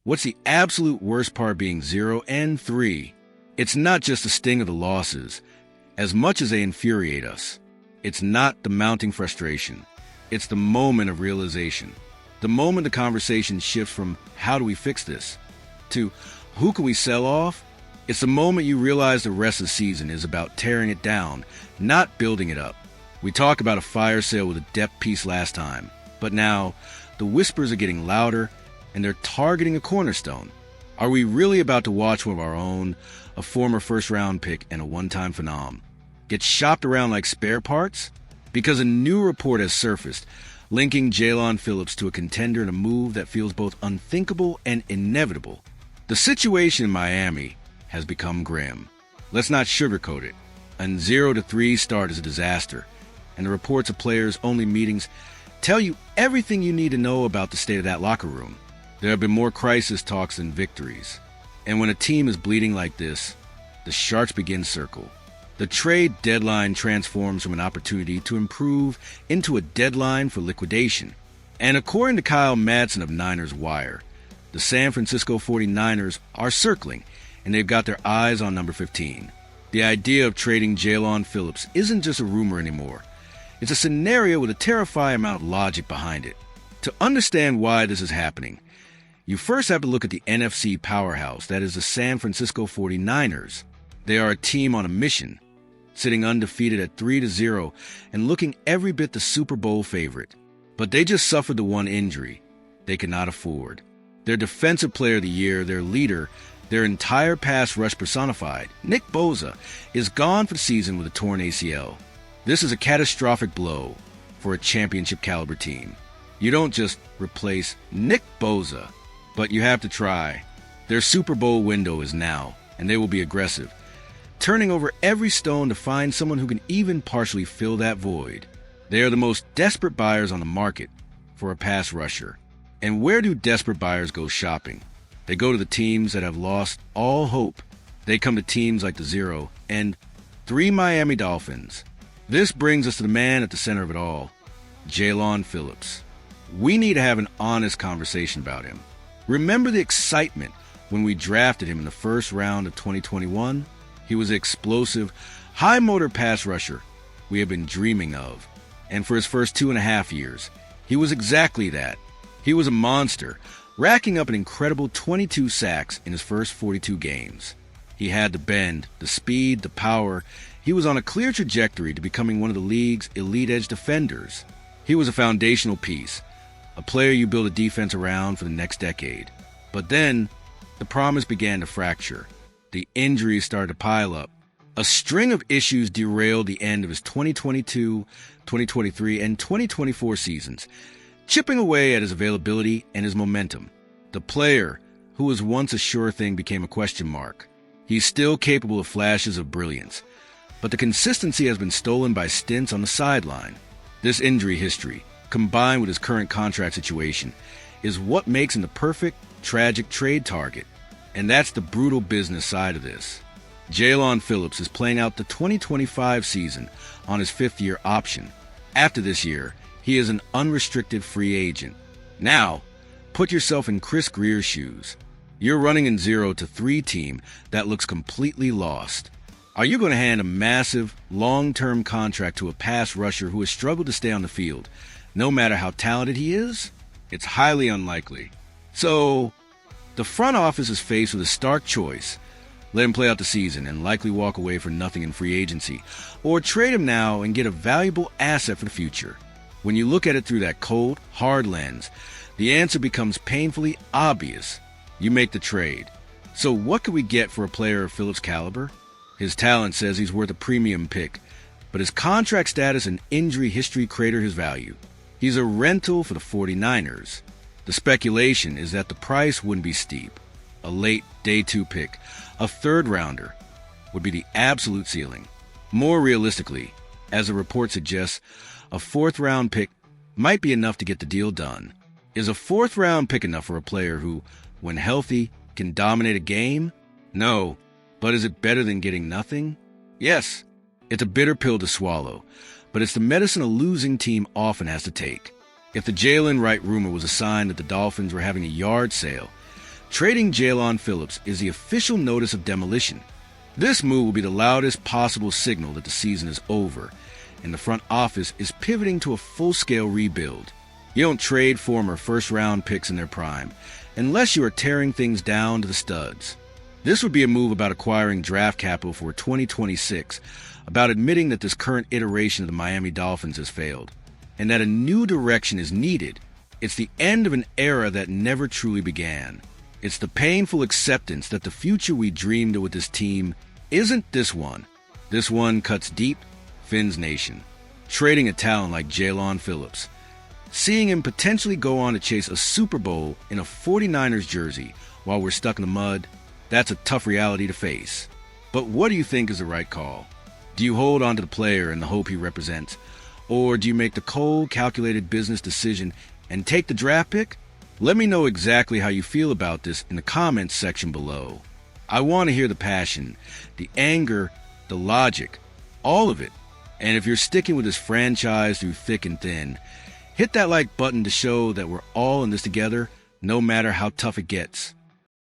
What's the absolute worst part being 0-3? It's not just the sting of the losses. As much as they infuriate us, it's not the mounting frustration. It's the moment of realization. The moment the conversation shifts from how do we fix this to who can we sell off? It's the moment you realize the rest of the season is about tearing it down, not building it up. We talked about a fire sale with a depth piece last time, but now the whispers are getting louder and they're targeting a cornerstone. Are we really about to watch one of our own, a former first-round pick and a one-time phenom, get shopped around like spare parts? Because a new report has surfaced linking Jae'Lan Phillips to a contender in a move that feels both unthinkable and inevitable. The situation in Miami has become grim. Let's not sugarcoat it. A 0-3 start is a disaster, and the reports of players-only meetings tell you everything you need to know about the state of that locker room. There have been more crisis talks than victories. And when a team is bleeding like this, the sharks begin circle. The trade deadline transforms from an opportunity to improve into a deadline for liquidation. And according to Kyle Madsen of Niners Wire, the San Francisco 49ers are circling, and they've got their eyes on number 15. The idea of trading Jae'Lan Phillips isn't just a rumor anymore. It's a scenario with a terrifying amount of logic behind it. To understand why this is happening, you first have to look at the NFC powerhouse that is the San Francisco 49ers. They are a team on a mission, sitting undefeated at 3-0 and looking every bit the Super Bowl favorite. But they just suffered the one injury they could not afford. Their defensive player of the year, their leader, their entire pass rush personified, Nick Bosa, is gone for the season with a torn ACL. This is a catastrophic blow for a championship-caliber team. You don't just replace Nick Bosa, but you have to try. Their Super Bowl window is now, and they will be aggressive, turning over every stone to find someone who can even partially fill that void. They are the most desperate buyers on the market for a pass rusher. And where do desperate buyers go shopping? They go to the teams that have lost all hope. They come to teams like the 0-3 Miami Dolphins. This brings us to the man at the center of it all, Jae'Lan Phillips. We need to have an honest conversation about him. Remember the excitement when we drafted him in the first round of 2021? He was the explosive, high-motor pass rusher we have been dreaming of. And for his first 2.5 years, he was exactly that. He was a monster, racking up an incredible 22 sacks in his first 42 games. He had the bend, the speed, the power. He was on a clear trajectory to becoming one of the league's elite edge defenders. He was a foundational piece, a player you build a defense around for the next decade. But then, the promise began to fracture. The injuries started to pile up. A string of issues derailed the end of his 2022, 2023, and 2024 seasons, chipping away at his availability and his momentum. The player, who was once a sure thing, became a question mark. He's still capable of flashes of brilliance, but the consistency has been stolen by stints on the sideline. This injury history, combined with his current contract situation, is what makes him the perfect, tragic trade target. And that's the brutal business side of this. Jae'Lan Phillips is playing out the 2025 season on his 5th-year option. After this year, he is an unrestricted free agent. Now, put yourself in Chris Greer's shoes. You're running in 0-3 team that looks completely lost. Are you going to hand a massive, long-term contract to a pass rusher who has struggled to stay on the field, no matter how talented he is? It's highly unlikely. So, the front office is faced with a stark choice. Let him play out the season and likely walk away for nothing in free agency, or trade him now and get a valuable asset for the future. When you look at it through that cold, hard lens, the answer becomes painfully obvious. You make the trade. So what could we get for a player of Phillips' caliber? His talent says he's worth a premium pick, but his contract status and injury history crater his value. He's a rental for the 49ers. The speculation is that the price wouldn't be steep. A late day 2 pick, a 3rd-rounder, would be the absolute ceiling. More realistically, as the report suggests, a 4th-round pick might be enough to get the deal done. Is a 4th-round pick enough for a player who, when healthy, can dominate a game? No. But is it better than getting nothing? Yes. It's a bitter pill to swallow, but it's the medicine a losing team often has to take. If the Jalen Wright rumor was a sign that the Dolphins were having a yard sale, Trading Jae'Lan Phillips is the official notice of demolition. This move will be the loudest possible signal that the season is over, and the front office is pivoting to a full-scale rebuild. You don't trade former first-round picks in their prime, unless you are tearing things down to the studs. This would be a move about acquiring draft capital for 2026, about admitting that this current iteration of the Miami Dolphins has failed, and that a new direction is needed. It's the end of an era that never truly began. It's the painful acceptance that the future we dreamed of with this team isn't this one. This one cuts deep, Fins Nation. Trading a talent like Jae'Lan Phillips, seeing him potentially go on to chase a Super Bowl in a 49ers jersey while we're stuck in the mud, that's a tough reality to face. But what do you think is the right call? Do you hold on to the player and the hope he represents? Or do you make the cold, calculated business decision and take the draft pick? Let me know exactly how you feel about this in the comments section below. I want to hear the passion, the anger, the logic, all of it. And if you're sticking with this franchise through thick and thin, hit that like button to show that we're all in this together, no matter how tough it gets.